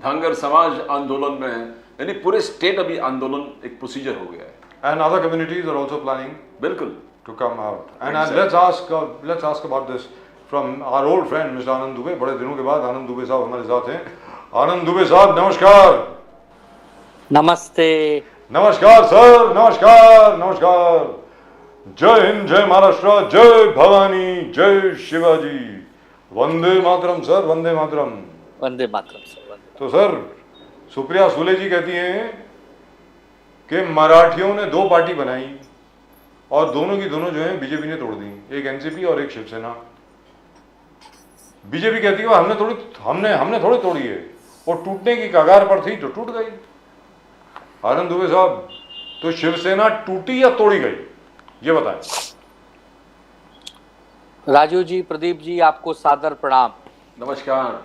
धंगर समाज आंदोलन में है, यानी पूरे स्टेट अभी आंदोलन एक प्रोसीजर हो गया है। And other communities are also planning बिल्कुल to come out. And Exactly. let's ask about this from our old friend Mr. आनंद दुबे। बड़े दिनों के बाद आनंद दुबे साहब हमारे साथ हैं। आनंद दुबे साहब नमस्कार। नमस्ते। नमस्कार सर, नमस्कार नमस्कार। जय हिंद, जय महाराष्ट्र, जय भवानी, जय शिवाजी, वंदे मातरम सर, वंदे मातरम। वंदे मातरम सर, वंदे। तो सर, सुप्रिया सुले जी कहती हैं कि मराठियों ने दो पार्टी बनाई और दोनों की दोनों जो है बीजेपी ने तोड़ दी, एक एनसीपी और एक शिवसेना। बीजेपी कहती है हमने थोड़ी तोड़ी है, वो टूटने की कगार पर थी तो टूट गई। आनंद दुबे साहब, तो शिवसेना टूटी या तोड़ी गई, ये बताएं। राजू जी, प्रदीप जी, आपको सादर प्रणाम। नमस्कार।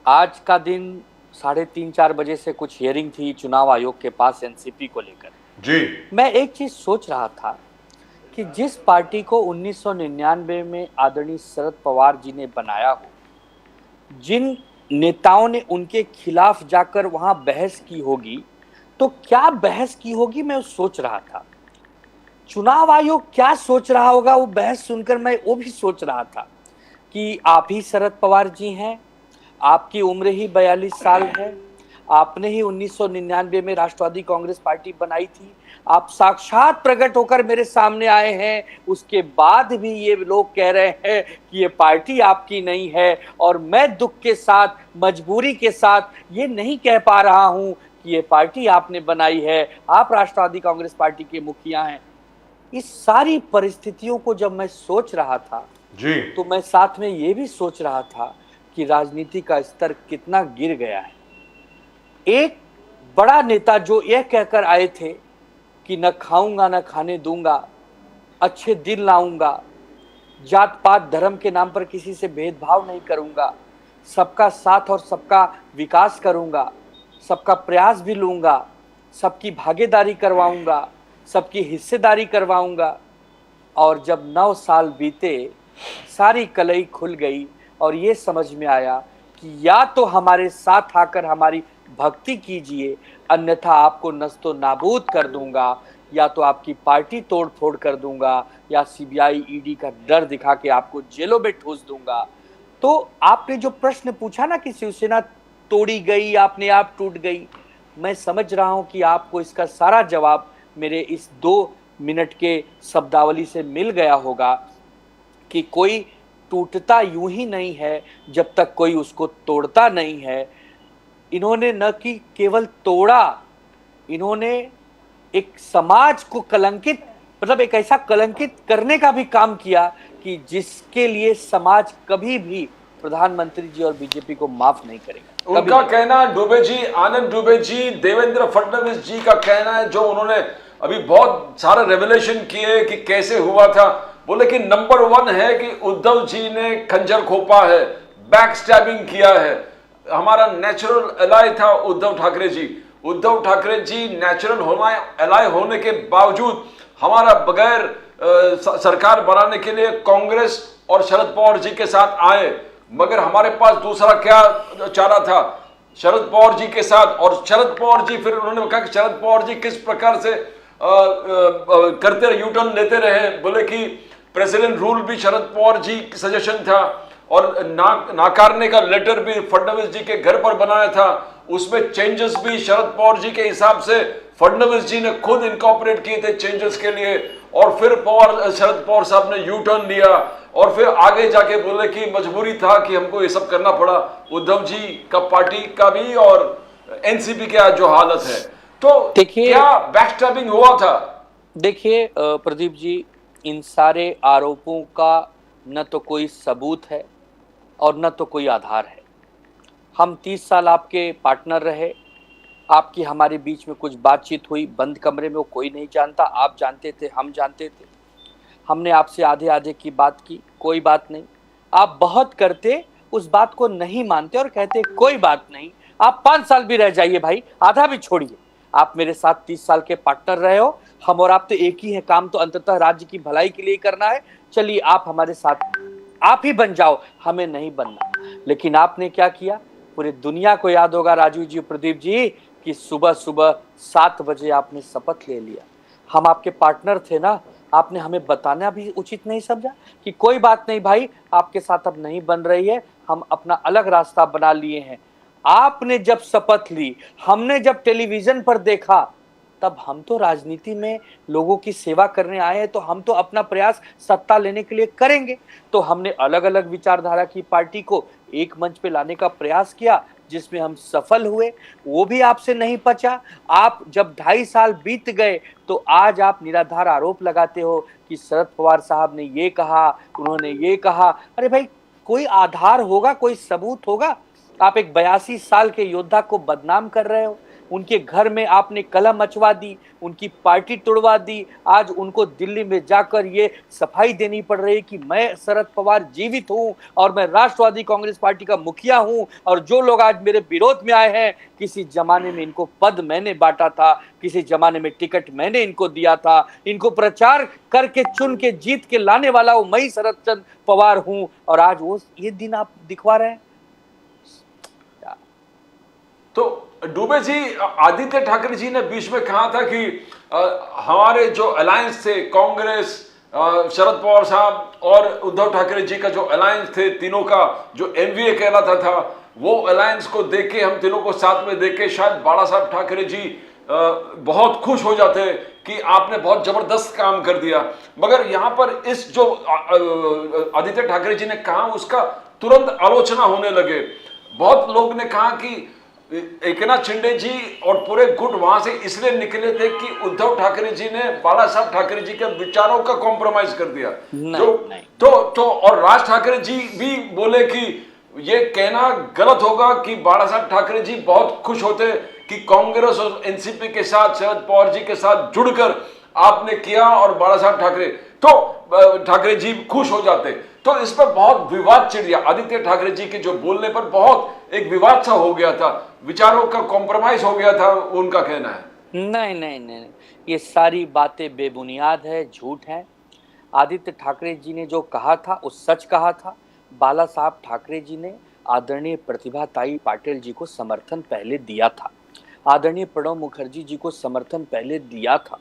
आज का दिन 3:30-4 बजे से कुछ हियरिंग थी चुनाव आयोग के पास एनसीपी को लेकर जी। मैं एक चीज सोच रहा था कि जिस पार्टी को 1999 में आदरणीय शरद पवार जी ने बनाया हो, जिन नेताओं ने उनके खिलाफ जाकर वहां बहस की होगी, तो क्या बहस की होगी, मैं सोच रहा था। चुनाव आयोग क्या सोच रहा होगा, वो बहस सुनकर मैं वो भी सोच रहा था कि आप ही शरद पवार जी हैं, आपकी उम्र ही 42 साल है, आपने ही 1999 में राष्ट्रवादी कांग्रेस पार्टी बनाई थी, आप साक्षात प्रकट होकर मेरे सामने आए हैं, उसके बाद भी ये लोग कह रहे हैं कि ये पार्टी आपकी नहीं है, और मैं दुख के साथ, मजबूरी के साथ ये नहीं कह पा रहा हूं कि ये पार्टी आपने बनाई है, आप राष्ट्रवादी कांग्रेस पार्टी के मुखिया हैं। इस सारी परिस्थितियों को जब मैं सोच रहा था जी, तो मैं साथ में ये भी सोच रहा था कि राजनीति का स्तर कितना गिर गया है। एक बड़ा नेता जो यह कहकर आए थे कि न खाऊंगा न खाने दूंगा, अच्छे दिन लाऊंगा, जात पात धर्म के नाम पर किसी से भेदभाव नहीं करूंगा, सबका साथ और सबका विकास करूंगा, सबका प्रयास भी लूंगा, सबकी भागीदारी करवाऊंगा, सबकी हिस्सेदारी करवाऊंगा, और जब 9 साल बीते, सारी कलई खुल गई और ये समझ में आया कि या तो हमारे साथ आकर हमारी भक्ति कीजिए, अन्यथा आपको नस्तो नाबूद कर दूंगा, या तो आपकी पार्टी तोड़ फोड़ कर दूंगा, या सीबीआई ईडी का डर दिखा के आपको जेलों में ठूस दूंगा। तो आपने जो प्रश्न पूछा ना कि शिवसेना तोड़ी गई, आपने आप टूट गई, मैं समझ रहा हूं कि आपको इसका सारा जवाब मेरे इस 2 मिनट के शब्दावली से मिल गया होगा कि कोई टूटता यूं ही नहीं है जब तक कोई उसको तोड़ता नहीं है। इन्होंने न कि केवल तोड़ा, इन्होंने एक समाज को कलंकित, मतलब एक ऐसा कलंकित करने का भी काम किया कि जिसके लिए समाज कभी भी प्रधानमंत्री जी और बीजेपी को माफ नहीं करेगा। उनका कहना, दुबे जी, आनंद दुबे जी, देवेंद्र फडणवीस जी का कहना है, जो उन्होंने अभी बहुत सारे रेवलेशन किए कि कैसे हुआ था। बोले कि नंबर 1 है कि उद्धव जी ने खंजर खोपा है, बैक स्टैबिंग किया है। हमारा नेचुरल एलाय था उद्धव ठाकरे जी। उद्धव ठाकरे जी नेचुरल एलाय होने के बावजूद हमारा बगैर सरकार बनाने के लिए कांग्रेस और शरद पवार जी के साथ आए, मगर हमारे पास दूसरा क्या चारा था, शरद पवार जी के साथ। और शरद पवार जी, फिर उन्होंने कहा कि शरद पवार जी किस प्रकार से करते रहे, यूटर्न लेते रहे। बोले कि प्रेसिडेंट रूल भी शरद पवार जी की सजेशन था, और नाकारने का लेटर भी फडणवीस जी के घर पर बनाया था, उसमें चेंजेस भी शरद पवार जी के हिसाब से फडणवीस जी ने खुद इनकॉर्पोरेट किए थे चेंजेस के लिए। और फिर शरद पवार साहब ने यू टर्न लिया, और फिर आगे जाके बोले कि मजबूरी था कि हमको ये सब करना पड़ा, उद्धव जी का पार्टी का भी और एनसीपी का जो हालत है। तो देखिए, क्या बैकस्टैबिंग हुआ था? देखिए प्रदीप जी, इन सारे आरोपों का न तो कोई सबूत है और न तो कोई आधार है। हम 30 साल आपके पार्टनर रहे, आपकी हमारे बीच में कुछ बातचीत हुई बंद कमरे में, वो कोई नहीं जानता, आप जानते थे, हम जानते थे। हमने आपसे आधे आधे की बात की, कोई बात नहीं। आप बहुत करते, उस बात को नहीं मानते और कहते कोई बात नहीं, आप 5 साल भी रह जाइए भाई, आधा भी छोड़िए। आप मेरे साथ 30 साल के पार्टनर रहे हो, हम और आप तो एक ही है, काम तो अंततः राज्य की भलाई के लिए करना है। चलिए आप हमारे साथ, आप ही बन जाओ, हमें नहीं बनना। लेकिन आपने क्या किया, पूरी दुनिया को याद होगा राजू जी, प्रदीप जी, कि सुबह सुबह 7 बजे आपने शपथ ले लिया। हम आपके पार्टनर थे ना, आपने हमें बताना भी उचित नहीं समझा कि कोई बात नहीं भाई, आपके साथ अब नहीं बन रही है, हम अपना अलग रास्ता बना लिए हैं। आपने जब शपथ ली, हमने जब टेलीविजन पर देखा, तब हम तो राजनीति में लोगों की सेवा करने आए हैं, तो हम तो अपना प्रयास सत्ता लेने के लिए करेंगे। तो हमने अलग अलग विचारधारा की पार्टी को एक मंच पे लाने का प्रयास किया, जिसमें हम सफल हुए, वो भी आपसे नहीं पचा। आप जब 2.5 साल बीत गए तो आज आप निराधार आरोप लगाते हो कि शरद पवार साहब ने ये कहा, उन्होंने ये कहा। अरे भाई, कोई आधार होगा, कोई सबूत होगा। आप एक 82 साल के योद्धा को बदनाम कर रहे हो, उनके घर में आपने कलह मचवा दी, उनकी पार्टी तोड़वा दी। आज उनको दिल्ली में जाकर ये सफाई देनी पड़ रही कि मैं शरद पवार जीवित हूं और मैं राष्ट्रवादी कांग्रेस पार्टी का मुखिया हूं, और जो लोग आज मेरे विरोध में आए हैं, किसी जमाने में इनको पद मैंने बांटा था, किसी जमाने में टिकट मैंने इनको दिया था, इनको प्रचार करके चुन के जीत के लाने वाला वो मैं शरद चंद्र पवार हूं, और आज वो ये दिन आप दिखवा रहे हैं। तो डुबे जी, आदित्य ठाकरे जी ने बीच में कहा था कि हमारे जो अलायंस थे, कांग्रेस, शरद पवार साहब और उद्धव ठाकरे जी का जो अलायंस थे, तीनों का जो एमवीए कहलाता था, वो अलायंस को देख के, हम तीनों को साथ में देख के शायद बाला साहब ठाकरे जी बहुत खुश हो जाते कि आपने बहुत जबरदस्त काम कर दिया। मगर यहाँ पर इस जो आदित्य ठाकरे जी ने कहा, उसका तुरंत आलोचना होने लगे। बहुत लोग ने कहा कि एकनाथ शिंदे जी और पूरे गुट वहां से इसलिए निकले थे कि उद्धव ठाकरे जी ने बाला साहब ठाकरे जी के विचारों का कॉम्प्रोमाइज कर दिया। तो और राज ठाकरे जी भी बोले कि ये कहना गलत होगा कि बाला साहब ठाकरे जी बहुत खुश होते कि कांग्रेस और एनसीपी के साथ, शरद पवार जी के साथ जुड़कर आपने किया, और बाला साहब ठाकरे जी खुश हो जाते। तो इस पर बहुत विवाद छिड़ गया। आदित्य ठाकरे जी के जो बोलने पर बहुत एक विवाद सा हो गया था, विचारों का कॉम्प्रोमाइज हो गया था, उनका कहना है। नहीं नहीं नहीं, ये सारी बातें बेबुनियाद है, झूठ है। आदित्य ठाकरे जी ने जो कहा था वो सच कहा था। बाला साहब ठाकरे जी ने आदरणीय प्रतिभाताई पाटिल जी को समर्थन पहले दिया था, आदरणीय प्रणब मुखर्जी जी को समर्थन पहले दिया था।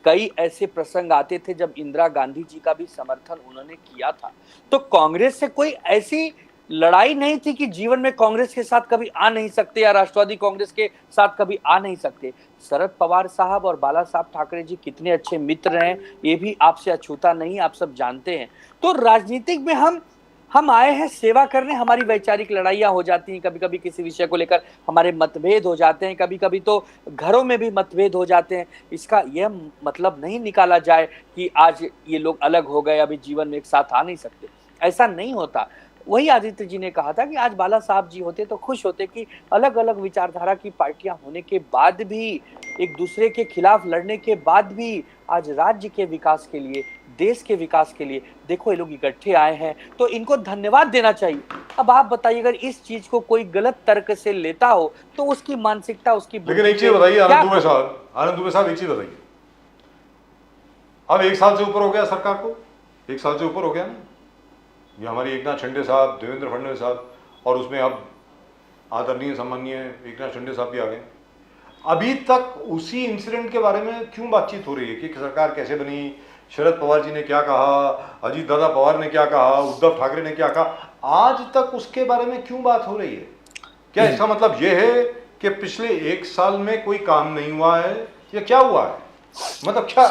कई ऐसे प्रसंग आते थे जब इंदिरा गांधी जी का भी समर्थन उन्होंने किया था। तो कांग्रेस से कोई ऐसी लड़ाई नहीं थी कि जीवन में कांग्रेस के साथ कभी आ नहीं सकते या राष्ट्रवादी कांग्रेस के साथ कभी आ नहीं सकते। शरद पवार साहब और बाला साहब ठाकरे जी कितने अच्छे मित्र हैं, ये भी आपसे अछूता नहीं, आप सब जानते हैं। तो राजनीतिक में हम आए हैं सेवा करने। हमारी वैचारिक लड़ाइयाँ हो जाती हैं, कभी कभी किसी विषय को लेकर हमारे मतभेद हो जाते हैं, कभी कभी तो घरों में भी मतभेद हो जाते हैं। इसका यह मतलब नहीं निकाला जाए कि आज ये लोग अलग हो गए, अभी जीवन में एक साथ आ नहीं सकते, ऐसा नहीं होता। वही आदित्य जी ने कहा था कि आज बाला साहब जी होते तो खुश होते कि अलग अलग विचारधारा की पार्टियां होने के बाद भी, एक दूसरे के खिलाफ लड़ने के बाद भी, आज राज्य के विकास के लिए, देश के विकास के लिए देखो ये लोग इकट्ठे आए हैं, तो इनको धन्यवाद देना चाहिए। अब आप बताइए, अगर इस चीज को कोई गलत तर्क से लेता हो तो उसकी मानसिकता, उसकी, लेकिन एक चीज बताइए आनंद दुबे साहब, एक चीज बताइए, अब 1 साल से ऊपर हो गया सरकार को, 1 साल से ऊपर हो गया ना, ये हमारी एकनाथ शिंदे साहब, देवेंद्र फडणवीस साहब, और उसमें अब आदरणीय सम्माननीय एकनाथ शिंदे साहब भी आ गए। अभी तक उसी इंसिडेंट के बारे में क्यों बातचीत हो रही है कि सरकार कैसे बनी, शरद पवार जी ने क्या कहा, अजीत दादा पवार ने क्या कहा, उद्धव ठाकरे ने क्या कहा, आज तक उसके बारे में क्यों बात हो रही है? क्या इसका मतलब यह है कि पिछले 1 साल में कोई काम नहीं हुआ है, या क्या हुआ है? मतलब क्या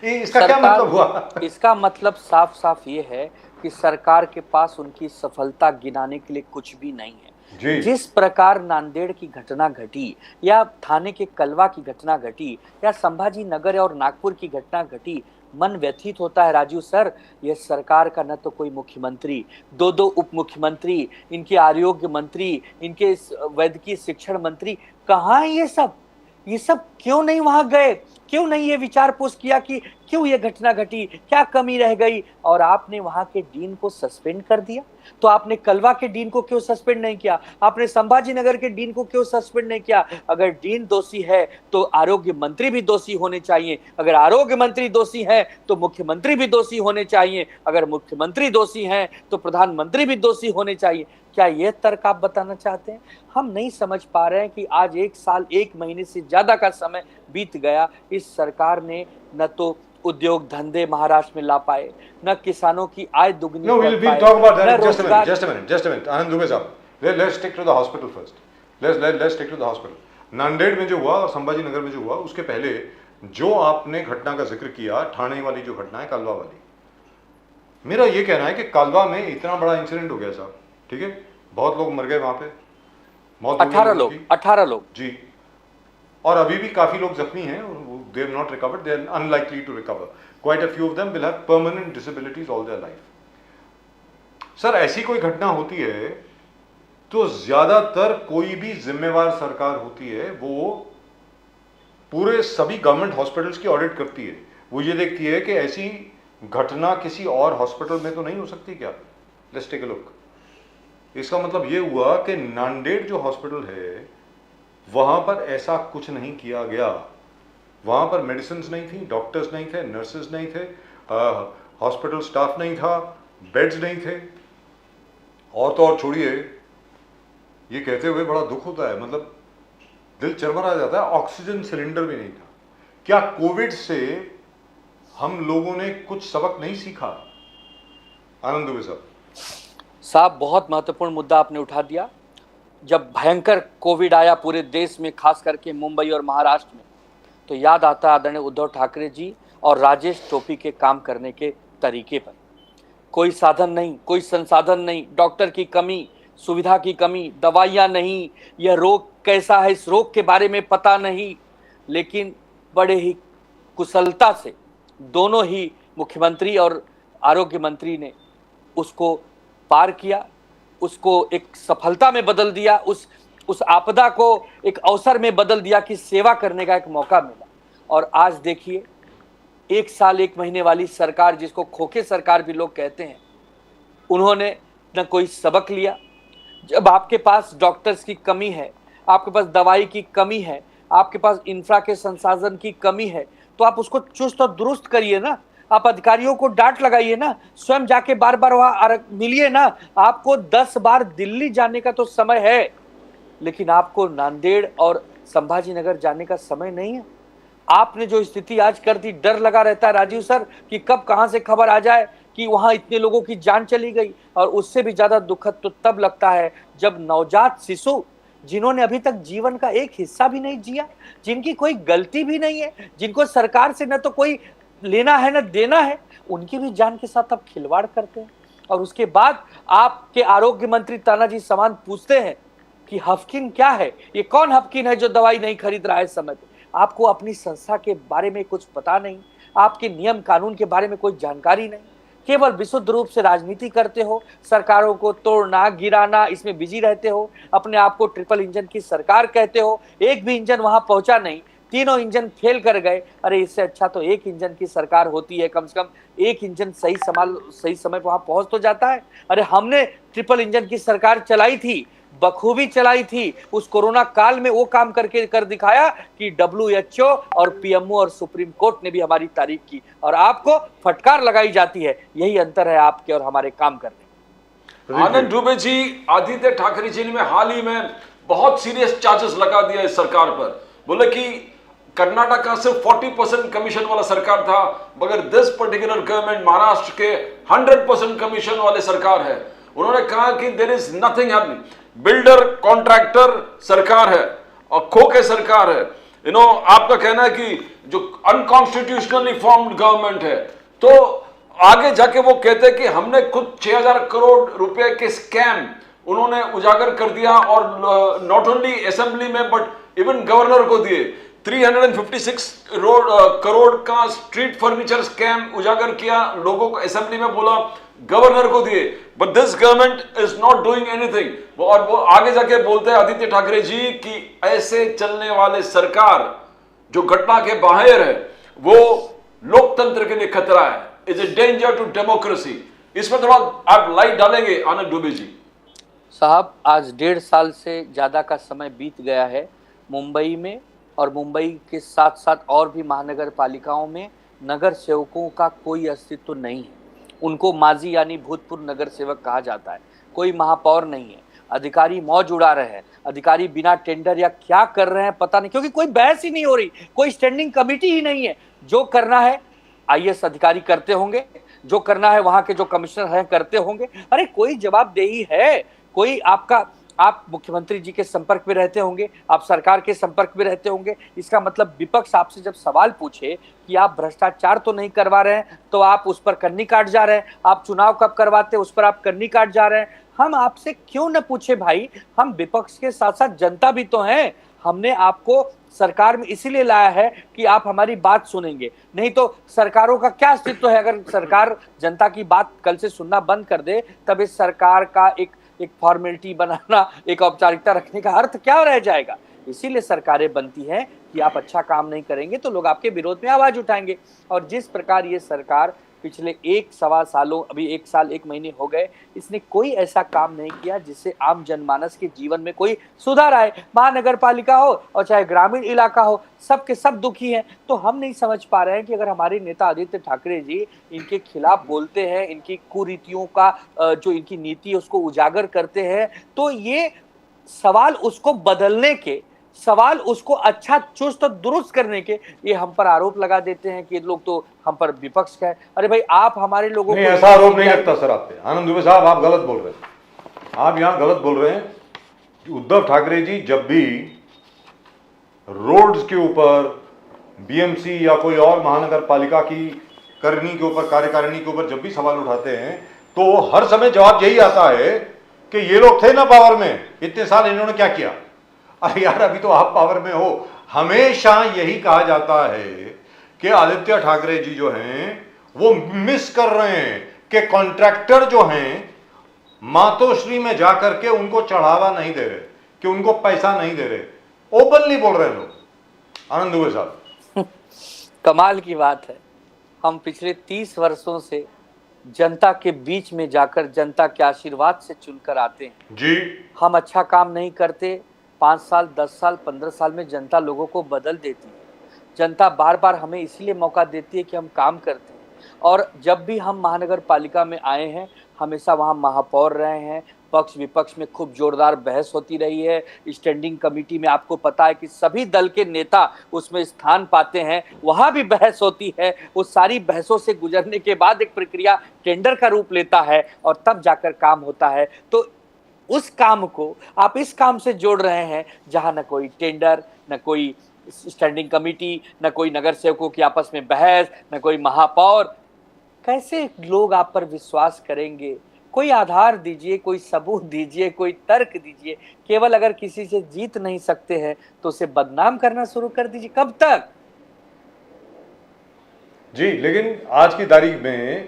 इसका क्या मतलब हुआ? इसका मतलब साफ साफ ये है कि सरकार के पास उनकी सफलता गिनाने के लिए कुछ भी नहीं है। जिस प्रकार नांदेड़ की घटना घटी, या थाने के कलवा की घटना घटी, या संभाजी नगर और नागपुर की घटना घटी, मन व्यथित होता है राजू सर। ये सरकार का न तो कोई मुख्यमंत्री, 2 उप मुख्यमंत्री, इनके आरोग्य मंत्री, इनके वैद्यकीय शिक्षण मंत्री, कहाँ है ये सब क्यों नहीं वहां गए? क्यों नहीं ये विचार पूछ किया कि क्यों ये घटना घटी, क्या कमी रह गई? और आपने वहां के डीन को सस्पेंड कर दिया, तो आपने कलवा के डीन को क्यों सस्पेंड नहीं किया? आपने संभाजी नगर के डीन को क्यों सस्पेंड नहीं किया? अगर डीन दोषी है तो आरोग्य मंत्री भी दोषी होने चाहिए, अगर आरोग्य मंत्री दोषी है तो मुख्यमंत्री भी दोषी होने चाहिए, अगर मुख्यमंत्री दोषी है तो प्रधानमंत्री भी दोषी होने चाहिए। क्या यह तर्क आप बताना चाहते हैं? हम नहीं समझ पा रहे हैं कि आज 1 साल 1 महीने से ज्यादा का समय बीत गया, इस सरकार ने न तो उद्योग धंधे महाराष्ट्र में ला पाए, न किसानों की आय दुगनी No, कर we'll पाए, talk about न that in just a minute. रोजगार। Just a minute. Anand Dubey साहब, let's stick to the hospital first. Let's stick to the hospital. Nanded में जो हुआ और संभाजी नगर में जो हुआ, उसके पहले जो आपने घटना का जिक्र किया, ठाणे वाली जो घटना है, कालवा वाली, मेरा ये कहना है कि कालवा में इतना बड़ा इंसिडेंट हो गया साहब, ठीक है, बहुत लोग मर गए वहां पे, मौत हो गई 18 लोगों लोग की। 18 लोग जी, और अभी भी काफी लोग जख्मी हैं, they have not recovered, they are unlikely to recover, quite a few of them will have permanent disabilities all their life. Sir, ऐसी कोई घटना होती है तो ज्यादातर कोई भी जिम्मेवार सरकार होती है वो पूरे सभी गवर्नमेंट हॉस्पिटल्स की ऑडिट करती है, वो ये देखती है कि ऐसी घटना किसी और हॉस्पिटल में तो नहीं हो सकती क्या। Let's take a look. इसका मतलब ये हुआ कि नांदेड़ जो हॉस्पिटल है वहां पर ऐसा कुछ नहीं किया गया, वहां पर मेडिसिन नहीं थी, डॉक्टर्स नहीं थे, नर्सेज नहीं थे, हॉस्पिटल स्टाफ नहीं था, बेड्स नहीं थे। और तो और छोड़िए, ये कहते हुए बड़ा दुख होता है, मतलब दिल चरमरा जाता है, ऑक्सीजन सिलेंडर भी नहीं था। क्या कोविड से हम लोगों ने कुछ सबक नहीं सीखा? आनंद दुबे साहब, बहुत महत्वपूर्ण मुद्दा आपने उठा दिया। जब भयंकर कोविड आया पूरे देश में, खास करके मुंबई और महाराष्ट्र में, तो याद आता है आदरणीय उद्धव ठाकरे जी और राजेश टोपी के काम करने के तरीके पर। कोई साधन नहीं, कोई संसाधन नहीं, डॉक्टर की कमी, सुविधा की कमी, दवाइयाँ नहीं, यह रोग कैसा है इस रोग के बारे में पता नहीं, लेकिन बड़े ही कुशलता से दोनों ही मुख्यमंत्री और आरोग्य मंत्री ने उसको पार किया, उसको एक सफलता में बदल दिया, उस आपदा को एक अवसर में बदल दिया कि सेवा करने का एक मौका मिला। और आज देखिए, 1 साल 1 महीने वाली सरकार, जिसको खोखे सरकार भी लोग कहते हैं, उन्होंने न कोई सबक लिया। जब आपके पास डॉक्टर्स की कमी है, आपके पास दवाई की कमी है, आपके पास इंफ्रा के संसाधन की कमी है, तो आप उसको चुस्त और दुरुस्त करिए ना। आप अधिकारियों को डांट लगाइए ना, स्वयं जाके बार बार वहां मिलिए ना। आपको 10 बार दिल्ली जाने का तो समय है, लेकिन आपको नांदेड़ और संभाजी नगर जाने का समय नहीं है। आपने जो स्थिति आज कर दी, डर लगा रहता है राजीव सर कि कब कहां से खबर आ जाए कि वहां इतने लोगों की जान चली गई। और उससे भी ज्यादा दुखद तो तब लगता है जब नवजात शिशु, जिन्होंने अभी तक जीवन का एक हिस्सा भी नहीं जिया, जिनकी कोई गलती भी नहीं है, जिनको सरकार से न तो कोई लेना है न देना है, उनकी भी जान के साथ आप खिलवाड़ करते हैं। और उसके बाद आपके आरोग्य मंत्री तानाजी सावंत पूछते हैं कि हफकिन क्या है, ये कौन हफकिन है जो दवाई नहीं खरीद रहा है समय पे। आपको अपनी संस्था के बारे में कुछ पता नहीं, आपके नियम कानून के बारे में कोई जानकारी नहीं, केवल विशुद्ध रूप से राजनीति करते हो, सरकारों को तोड़ना गिराना, इसमें बिजी रहते हो, अपने आप को ट्रिपल इंजन की सरकार कहते हो। एक भी इंजन वहां पहुंचा नहीं, तीनों इंजन फेल कर गए। अरे इससे अच्छा तो एक इंजन की सरकार होती है, कम से कम एक इंजन सही समय पर वहां पहुंच तो जाता है। अरे हमने ट्रिपल इंजन की सरकार चलाई थी, बखूबी चलाई थी। उस कोरोना काल में वो काम कर दिखाया कि WHO और PMO और सुप्रीम कोर्ट ने भी हमारी तारीफ की, और आपको फटकार लगाई जाती है। यही अंतर है आपके और हमारे काम करने। आनंद दुबे जी, आदित्य ठाकरे जी ने हाल ही में बहुत सीरियस चार्जेस लगा दिया इस सरकार पर। बोले कि कर्नाटक का सिर्फ 40% कमीशन वाला सरकार था, मगर दिस पर्टिकुलर गवर्नमेंट महाराष्ट्र के 100% कमीशन वाले सरकार है। उन्होंने कहा कि there is nothing happening, builder contractor सरकार है और खोखे सरकार है। आपका कहना है कि जो अनकॉन्स्टिट्यूशनली फॉर्म्ड गवर्नमेंट है, तो आगे जाके वो कहते हैं कि हमने खुद 6000 करोड़ रुपए के स्कैम उन्होंने उजागर कर दिया, और नॉट ओनली असेंबली में बट इवन गवर्नर को दिए। 356 करोड़ का स्ट्रीट फर्नीचर स्कैम उजागर किया, लोगों को असेंबली में बोला, गवर्नर को दिए। But this government is not doing anything. और वो आगे जाके बोलते हैं आदित्य ठाकरे जी कि ऐसे चलने वाले सरकार जो घटना के बाहर है, वो लोकतंत्र के लिए खतरा है, is a danger to democracy. इसमें थोड़ा आप लाइट डालेंगे आनंद दुबे जी? साहब, आज 1.5 साल से ज्यादा का समय बीत गया है मुंबई में, और मुंबई के साथ साथ और भी महानगर पालिकाओं में नगर सेवकों का कोई अस्तित्व नहीं है। उनको माजी यानी भूतपूर्व नगर सेवक कहा जाता है। कोई महापौर नहीं है, अधिकारी मौज उड़ा रहे हैं, अधिकारी बिना टेंडर या क्या कर रहे हैं पता नहीं, क्योंकि कोई बहस ही नहीं हो रही, कोई स्टैंडिंग कमेटी ही नहीं है। जो करना है आईएएस अधिकारी करते होंगे, जो करना है वहां के जो कमिश्नर हैं करते होंगे। अरे कोई जवाबदेही है? कोई आप मुख्यमंत्री जी के संपर्क में रहते होंगे, आप सरकार के संपर्क में रहते होंगे, इसका मतलब विपक्ष आपसे जब सवाल पूछे कि आप भ्रष्टाचार तो नहीं करवा रहे हैं, तो आप उस पर कन्नी काट जा रहे हैं, आप चुनाव कब करवाते हैं उस पर आप कन्नी काट जा रहे हैं। हम आपसे क्यों न पूछे भाई, हम विपक्ष के साथ साथ जनता भी तो हैं। हमने आपको सरकार में इसीलिए लाया है कि आप हमारी बात सुनेंगे, नहीं तो सरकारों का क्या अस्तित्व है? अगर सरकार जनता की बात कल से सुनना बंद कर दे, तब इस सरकार का एक फॉर्मेलिटी बनाना, एक औपचारिकता रखने का अर्थ क्या रह जाएगा? इसीलिए सरकारें बनती हैं कि आप अच्छा काम नहीं करेंगे तो लोग आपके विरोध में आवाज उठाएंगे। और जिस प्रकार ये सरकार पिछले 1-1.25 सालों, अभी 1 साल 1 महीने हो गए, इसने कोई ऐसा काम नहीं किया जिससे आम जनमानस के जीवन में कोई सुधार आए। महानगर पालिका हो और चाहे ग्रामीण इलाका हो, सब के सब दुखी हैं। तो हम नहीं समझ पा रहे हैं कि अगर हमारे नेता आदित्य ठाकरे जी इनके खिलाफ बोलते हैं, इनकी कुरीतियों का जो इनकी नीति है उसको उजागर करते हैं, तो ये सवाल उसको बदलने के, सवाल उसको अच्छा चुस्त दुरुस्त करने के, ये हम पर आरोप लगा देते हैं कि लोग तो हम पर विपक्ष का है। अरे भाई आप हमारे लोगों नहीं, को ऐसा आरोप नहीं लगता सर आप पे। आनंद दुबे साहब आप गलत बोल रहे हैं, आप यहां गलत बोल रहे हैं। उद्धव ठाकरे जी जब भी रोड्स के ऊपर, बीएमसी या कोई और महानगर पालिका की करनी के ऊपर, कार्यकारिणी के ऊपर जब भी सवाल उठाते हैं, तो हर समय जवाब यही आता है कि ये लोग थे ना पावर में, इतने साल इन्होंने क्या किया। अरे यार अभी तो आप पावर में हो। हमेशा यही कहा जाता है कि आदित्य ठाकरे जी जो हैं वो मिस कर रहे हैं कि कॉन्ट्रैक्टर जो हैं मातोश्री में जाकर के उनको चढ़ावा नहीं दे रहे, कि उनको पैसा नहीं दे रहे। ओपनली बोल रहे हैं लोग। आनंद दुबे साहब कमाल की बात है, हम पिछले 30 वर्षों से जनता के बीच में जाकर जनता के आशीर्वाद से चुनकर आते हैं जी। हम अच्छा काम नहीं करते, 5 साल 10 साल 15 साल में जनता लोगों को बदल देती है। जनता बार बार हमें इसलिए मौका देती है कि हम काम करते हैं। और जब भी हम महानगर पालिका में आए हैं, हमेशा वहाँ महापौर रहे हैं, पक्ष विपक्ष में खूब जोरदार बहस होती रही है। स्टैंडिंग कमेटी में आपको पता है कि सभी दल के नेता उसमें स्थान पाते हैं, वहाँ भी बहस होती है। उस सारी बहसों से गुजरने के बाद एक प्रक्रिया टेंडर का रूप लेता है और तब जाकर काम होता है। तो उस काम को आप इस काम से जोड़ रहे हैं जहां न कोई टेंडर, न कोई स्टैंडिंग कमेटी, न कोई नगर सेवकों की आपस में बहस, न कोई महापौर। कैसे लोग आप पर विश्वास करेंगे? कोई आधार दीजिए, कोई सबूत दीजिए, कोई तर्क दीजिए। केवल अगर किसी से जीत नहीं सकते हैं तो उसे बदनाम करना शुरू कर दीजिए। कब तक? जी, लेकिन आज की तारीख में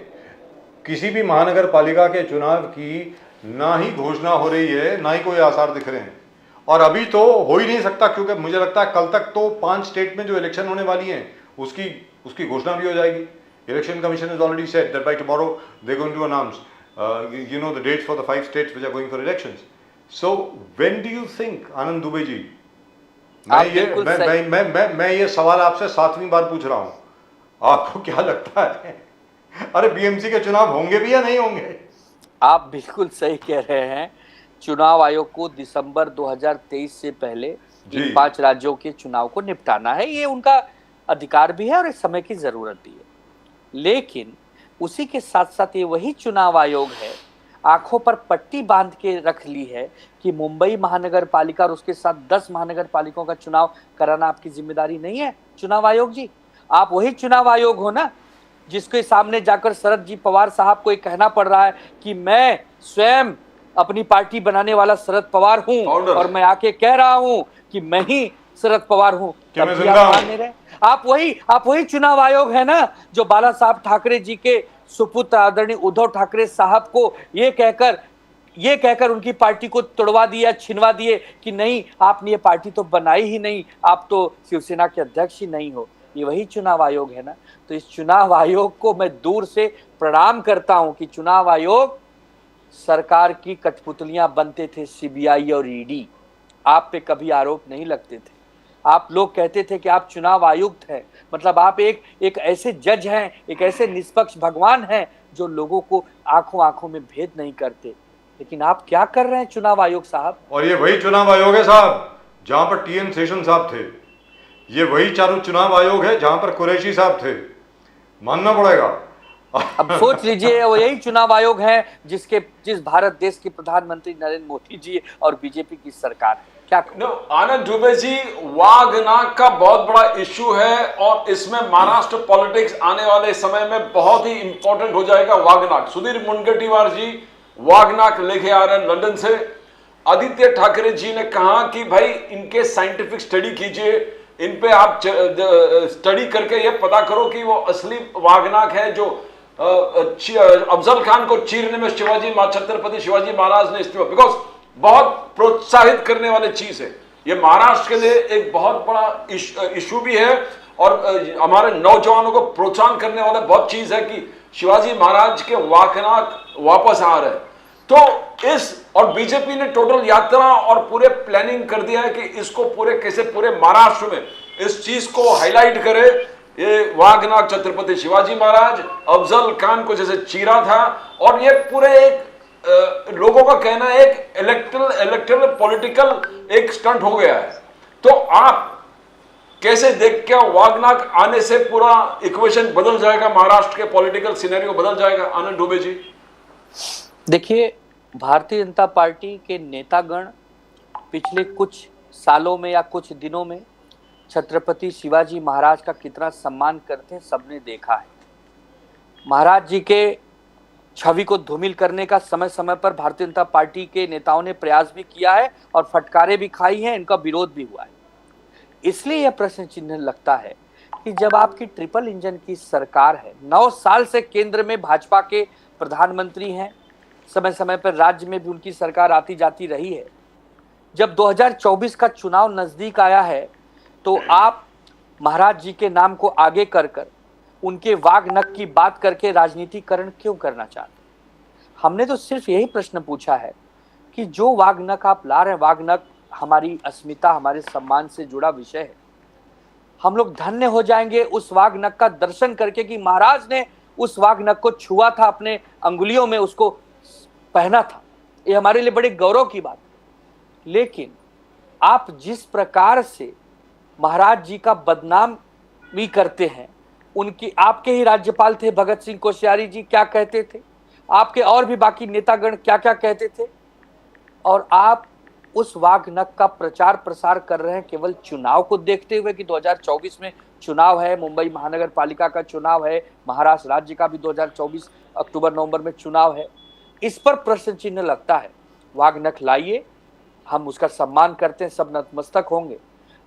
किसी भी महानगर पालिका के चुनाव की ना ही घोषणा हो रही है, ना ही कोई आसार दिख रहे हैं। और अभी तो हो ही नहीं सकता, क्योंकि मुझे लगता है कल तक तो 5 स्टेट में जो इलेक्शन होने वाली हैं उसकी घोषणा भी हो जाएगी। Election commission is already said that by tomorrow they are going to announce the dates for the 5 states which are going for elections. So when do you think, Anand Dubey ji, मैं ये सवाल आपसे 7वीं बार पूछ रहा हूं, आपको क्या लगता है, अरे बीएमसी के चुनाव होंगे भी या नहीं होंगे? आप बिल्कुल सही कह रहे हैं। चुनाव आयोग को दिसंबर 2023 से पहले इन 5 राज्यों के चुनाव को निपटाना है। ये उनका अधिकार भी है और एक समय की जरूरत भी है। लेकिन उसी के साथ साथ ये वही चुनाव आयोग है, आंखों पर पट्टी बांध के रख ली है कि मुंबई महानगर पालिका और उसके साथ 10 महानगर पालिकाओं का चुनाव कराना आपकी जिम्मेदारी नहीं है। चुनाव आयोग जी, आप वही चुनाव आयोग हो ना जिसके सामने जाकर शरद जी पवार साहब को ये कहना पड़ रहा है कि मैं स्वयं अपनी पार्टी बनाने वाला शरद पवार हूं और मैं आके कह रहा हूं कि मैं ही शरद पवार हूं। आप वही चुनाव आयोग है ना जो बाला साहब ठाकरे जी के सुपुत्र आदरणीय उद्धव ठाकरे साहब को ये कहकर उनकी पार्टी को तोड़वा दिया, छिनवा दिए कि नहीं आपने ये पार्टी तो बनाई ही नहीं, आप तो शिवसेना के अध्यक्ष ही नहीं हो। ये वही चुनाव आयोग है ना। तो इस चुनाव आयोग को मैं दूर से प्रणाम करता हूं कि चुनाव आयोग सरकार की कठपुतलियां बनते थे, सीबीआई और ईडी। आप पे कभी आरोप नहीं लगते थे। आप लोग कहते थे कि आप चुनाव आयुक्त हैं, मतलब आप एक ऐसे जज हैं, एक ऐसे निष्पक्ष भगवान हैं जो लोगों को आंखों आंखों में भेद नहीं करते। लेकिन आप क्या कर रहे हैं चुनाव आयोग साहब? और ये वही चुनाव आयोग है साहब जहां पर टीएन शेषन साहब थे, ये वही चारों चुनाव आयोग है जहां पर कुरैशी साहब थे, मानना पड़ेगा। अब सोच लीजिए, वो यही चुनाव आयोग है जिस भारत देश के प्रधानमंत्री नरेंद्र मोदी जी और बीजेपी की सरकार है। क्या नो आनंद दुबे जी, वाघनाग का बहुत बड़ा इश्यू है और इसमें महाराष्ट्र पॉलिटिक्स आने वाले समय में बहुत ही इंपॉर्टेंट हो जाएगा। वाघनाग, सुधीर मुनगंटीवार जी वाघनाग लेके आ रहे हैं लंदन से। आदित्य ठाकरे जी ने कहा कि भाई इनके साइंटिफिक स्टडी कीजिए, इन पे आप स्टडी करके ये पता करो कि वो असली वाघनाग है जो अफजल खान को चीरने में छत्रपति शिवाजी महाराज ने इस्तेमाल, बिकॉज बहुत प्रोत्साहित करने वाली चीज है ये, महाराष्ट्र के लिए एक बहुत बड़ा इशू भी है और हमारे नौजवानों को प्रोत्साहन करने वाला बहुत चीज है कि शिवाजी महाराज के वाघनाग वापस आ रहे हैं। तो इस और बीजेपी ने टोटल यात्रा और पूरे प्लानिंग कर दिया है कि इसको पूरे महाराष्ट्र में इस चीज को हाईलाइट करे। ये वाघनाग छत्रपति शिवाजी महाराज अफजल खान को जैसे चीरा था, और ये पूरे एक लोगों का कहना है एक इलेक्टरल पॉलिटिकल एक स्टंट हो गया है। तो आप कैसे देख के वाघनाग आने से पूरा इक्वेशन बदल जाएगा, महाराष्ट्र के पॉलिटिकल सिनेरियो बदल जाएगा? आनंद दुबे जी देखिए, भारतीय जनता पार्टी के नेतागण पिछले कुछ सालों में या कुछ दिनों में छत्रपति शिवाजी महाराज का कितना सम्मान करते हैं सबने देखा है। महाराज जी के छवि को धूमिल करने का समय समय पर भारतीय जनता पार्टी के नेताओं ने प्रयास भी किया है और फटकारे भी खाई हैं, इनका विरोध भी हुआ है। इसलिए यह प्रश्न चिन्ह लगता है कि जब आपकी ट्रिपल इंजन की सरकार है, 9 साल से केंद्र में भाजपा के प्रधानमंत्री हैं, समय समय पर राज्य में भी उनकी सरकार आती जाती रही है, जब 2024 का चुनाव नजदीक आया है तो आप महाराज जी के नाम को आगे कर उनके वाघनख की बात करके राजनीतिकरण क्यों करना चाहते? हमने तो सिर्फ यही प्रश्न पूछा है कि जो वाघनख आप ला रहे हैं, वाघनख हमारी अस्मिता, हमारे सम्मान से जुड़ा विषय है। हम लोग धन्य हो जाएंगे उस वाघनख का दर्शन करके कि महाराज ने उस वाघनख को छुआ था, अपने अंगुलियों में उसको पहना था। ये हमारे लिए बड़े गौरव की बात है। लेकिन आप जिस प्रकार से महाराज जी का बदनाम भी करते हैं, उनकी आपके ही राज्यपाल थे भगत सिंह कोश्यारी जी क्या कहते थे, आपके और भी बाकी नेतागण क्या क्या कहते थे, और आप उस वाघनख का प्रचार प्रसार कर रहे हैं केवल चुनाव को देखते हुए कि 2024 में चुनाव है, मुंबई महानगर पालिका का चुनाव है, महाराष्ट्र राज्य का भी 2024 अक्टूबर नवंबर में चुनाव है। इस पर प्रश्न चिन्ह लगता है। वाघनख लाइए, हम उसका सम्मान करते हैं, सब नतमस्तक होंगे,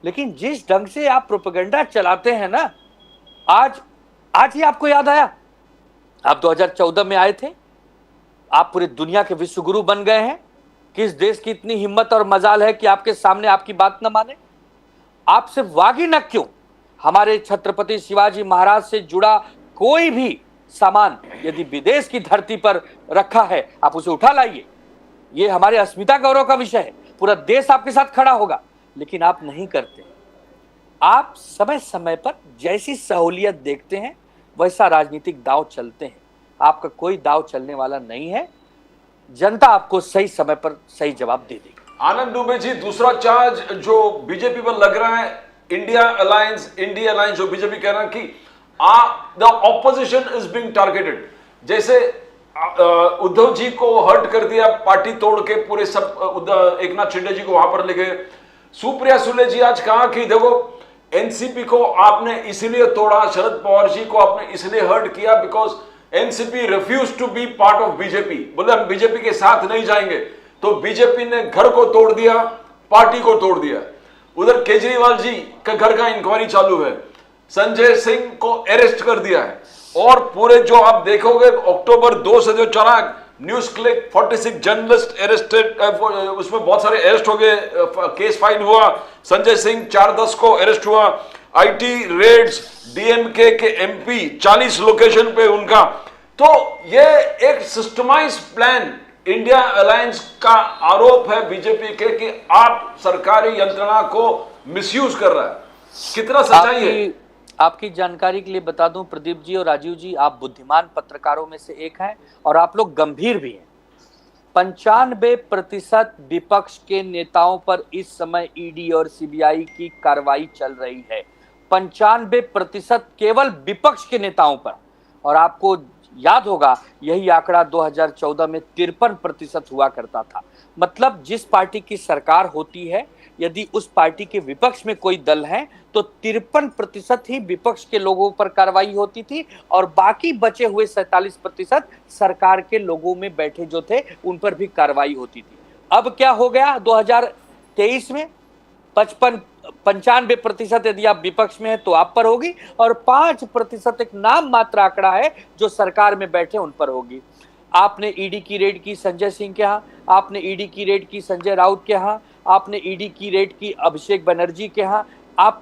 लेकिन जिस ढंग से आप प्रोपेगेंडा चलाते हैं ना, आज ही आपको याद आया, आप 2014 में आए थे, आप पूरी दुनिया के विश्वगुरु बन गए हैं। किस देश की इतनी हिम्मत और मजाल है कि आपके सामने आपकी बात न माने? आप सिर्फ वाघनख क्यों, हमारे छत्रपति शिवाजी महाराज से जुड़ा कोई भी सामान यदि विदेश की धरती पर रखा है, आप उसे उठा लाइए। ये हमारे अस्मिता गौरव का विषय है, पूरा देश आपके साथ खड़ा होगा, लेकिन आप नहीं करते। आप समय समय पर जैसी सहूलियत देखते हैं वैसा राजनीतिक दांव चलते हैं। आपका कोई दांव चलने वाला नहीं है, जनता आपको सही समय पर सही जवाब दे देगी। आनंद दुबे जी, दूसरा चार्ज जो बीजेपी पर लग रहा है, इंडिया अलायंस जो बीजेपी कह रहा है कि the opposition is being targeted. जैसे उद्धव जी को हर्ट कर दिया, पार्टी तोड़ के पूरे सब एक नाथ शिंदे जी को वहां पर ले गए। सुप्रिया सुले जी आज कहा कि देखो एनसीपी को आपने इसलिए तोड़ा, शरद पवार जी को आपने इसलिए हर्ट किया because NCP refuse to be part of BJP, बोले हम बीजेपी के साथ नहीं जाएंगे। तो बीजेपी ने घर को तोड़ दिया, पार्टी को तोड़ दिया। उधर केजरीवाल जी का घर का इंक्वायरी चालू है, संजय सिंह को अरेस्ट कर दिया है, और पूरे जो आप देखोगे अक्टूबर 2 से जो चला न्यूज क्लिक 46 जर्नलिस्ट अरेस्टेड, उसमें बहुत सारे अरेस्ट हो गए, केस फाइल हुआ। संजय सिंह 4-10 को अरेस्ट हुआ। आईटी रेड्स, डीएमके के एमपी 40 लोकेशन पे उनका। तो ये एक सिस्टमाइज प्लान इंडिया अलायंस का आरोप है बीजेपी के कि आप सरकारी यंत्रणा को मिसयूज कर रहा है। कितना सच्चाई है? आपकी जानकारी के लिए बता दूं प्रदीप जी और राजीव जी, आप बुद्धिमान पत्रकारों में से एक हैं और आप लोग गंभीर भी हैं। 95% विपक्ष के नेताओं पर इस समय ईडी और सीबीआई की कार्रवाई चल रही है। 95% केवल विपक्ष के नेताओं पर। और आपको याद होगा यही आंकड़ा 2014 में 53% हुआ करता था। मतलब जिस पार्टी की सरकार होती है, यदि उस पार्टी के विपक्ष में कोई दल है तो 53% ही विपक्ष के लोगों पर कार्रवाई होती थी और बाकी बचे हुए 47% सरकार के लोगों में बैठे जो थे उन पर भी कार्रवाई होती थी। अब क्या हो गया 2023 में 95% यदि आप विपक्ष में है तो आप पर होगी और 5% एक नाम मात्र आंकड़ा है जो सरकार में बैठे उन पर होगी। आपने ईडी की रेड की संजय सिंह के यहाँ, आपने ईडी की रेड की संजय राउत के यहाँ, आपने ईडी की रेड की अभिषेक बनर्जी के यहाँ। आप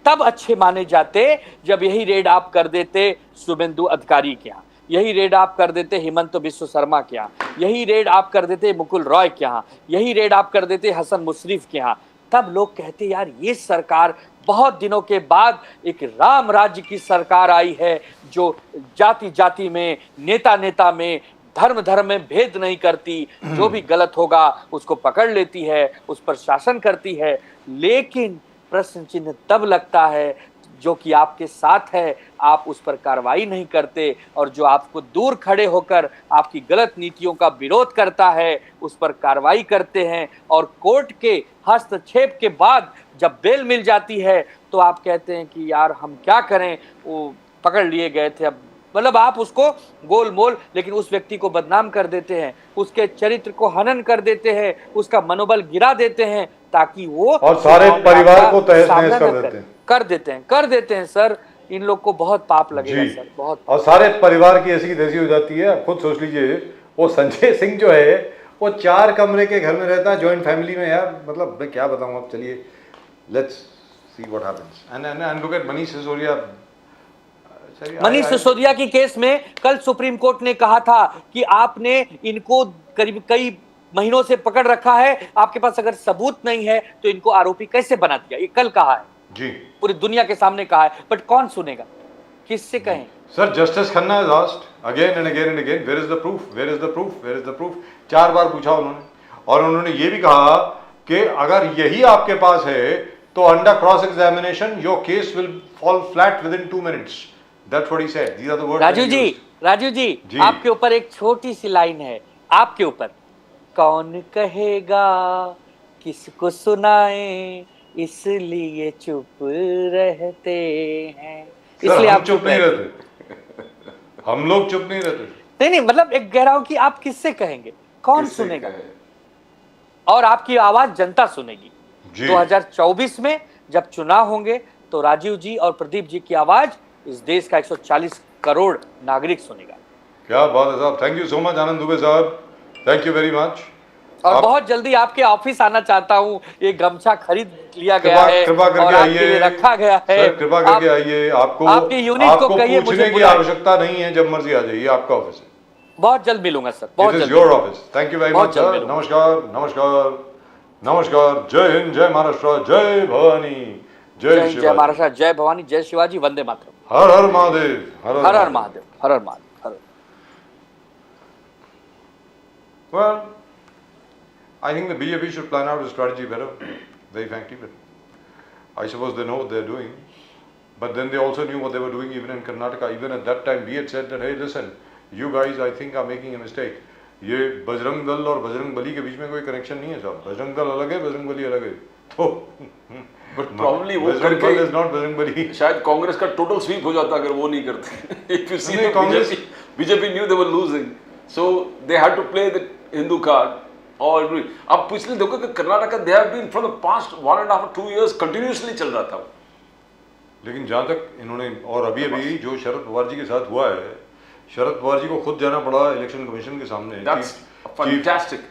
तब अच्छे माने जाते जब यही रेड आप कर देते शुभेंदु अधिकारी के यहाँ, यही रेड आप कर देते हेमंत बिश्व शर्मा के यहाँ, यही रेड आप कर देते मुकुल रॉय के यहाँ, यही रेड आप कर देते हसन मुशर्रफ के यहाँ। तब लोग कहते यार ये सरकार बहुत दिनों के बाद एक राम राज्य की सरकार आई है जो जाति जाति में, नेता नेता में, धर्म धर्म में भेद नहीं करती, जो भी गलत होगा उसको पकड़ लेती है, उस पर शासन करती है। लेकिन प्रश्न चिन्ह तब लगता है जो कि आपके साथ है आप उस पर कार्रवाई नहीं करते और जो आपको दूर खड़े होकर आपकी गलत नीतियों का विरोध करता है उस पर कार्रवाई करते हैं। और कोर्ट के हस्तक्षेप के बाद जब बेल मिल जाती है तो आप कहते हैं कि यार हम क्या करें, वो पकड़ लिए गए थे। अब मतलब आप उसको गोल मोल लेकिन उस व्यक्ति को बदनाम कर देते हैं, उसके चरित्र को हनन कर देते हैं, उसका मनोबल गिरा देते हैं ताकि वो और सारे परिवार को तहस नहस कर देते हैं सर। इन लोग को बहुत पाप लगेगा सर, बहुत। और सारे परिवार की ऐसी तैसी हो जाती है। खुद सोच लीजिए वो संजय सिंह जो है वो 4 कमरे के घर में रहता है, जॉइंट फैमिली में। यार मतलब मैं क्या बताऊं, अब चलिए let's see what happens and look at Manish Sisodia. Manish Sisodia की केस में कल सुप्रीम कोर्ट ने कहा था कि आपने इनको करीब कई महीनों से पकड़ रखा है, आपके पास अगर सबूत नहीं है तो इनको आरोपी कैसे बना दिया। ये कल कहा है जी, पूरी दुनिया के सामने कहा है, बट कौन सुनेगा, किससे कहें। Sir justice Khanna is asked again and again and again where is the proof, where is the proof, where is the proof. 4 बार पूछा उन्होंने और उन्होंने ये भी कहा कि अगर यही आपके पास है तो under cross examination your case will fall flat within 2 minutes. That's what he said. These are the words. Raju ji, आपके ऊपर एक छोटी सी लाइन है, आपके ऊपर। कौन कहेगा किसको सुनाए इसलिए चुप रहते हैं। इसलिए आप चुप नहीं रहते। हम लोग चुप नहीं रहते। नहीं मतलब एक कह रहा हूं कि आप किससे कहेंगे, कौन सुनेगा। और आपकी आवाज जनता सुनेगी। 2024 में जब चुनाव होंगे तो राजीव जी और प्रदीप जी की आवाज इस देश का 140 करोड़ नागरिक सुनेगा। क्या बात है साहब, थैंक यू सो मच आनंद दुबे साहब, थैंक यू वेरी मच। और बहुत जल्दी आपके ऑफिस आना चाहता हूँ। ये गमछा खरीद लिया गया है, कृपा करके आइए, रखा गया है। कृपा करके आइए। आपको आपकी यूनिट को कहिए पूछने की आवश्यकता नहीं है, जब मर्जी आ जाइए, आपका ऑफिस है। बहुत जल्द मिलूंगा सर, बहुत जल्द। Your office. Thank you very much sir. नमस्कार नमस्कार नमस्कार। जय हिंद, जय महाराष्ट्र, जय भवानी, जय महाराष्ट्र, जय भवानी, जय शिवाजी, वंदे मातरम। हर हर महादेव, हर हर महादेव, हर हर Mahadev. Well, I think the BJP should plan out a strategy better, very frankly, but I suppose they know what they're doing. But then they also knew what they were doing even in Karnataka. Even at that time, we had said that, hey, listen, you guys, I think, are making a mistake. ये बजरंग दल और बजरंग बली के बीच में कोई connection नहीं है साहब। बजरंग दल अलग है, बजरंग बली अलग है। तो बट प्रॉब्ली वो करके इज नॉट बजरंग बली। शायद कांग्रेस का टोटल स्वीप हो जाता अगर वो नहीं करते। If you see Congress, BJP knew they were losing, so they had to play the Hindu card. और अब पिछले देखो कि Karnataka they have been from the past 1.5 2 years continuously चल रहा था। लेकिन जहां तक इन्होंने और अभी जो शरद पवार जी के साथ हुआ है, शरद पवार जी को खुद जाना पड़ा इलेक्शन कमीशन के सामने। That's fantastic.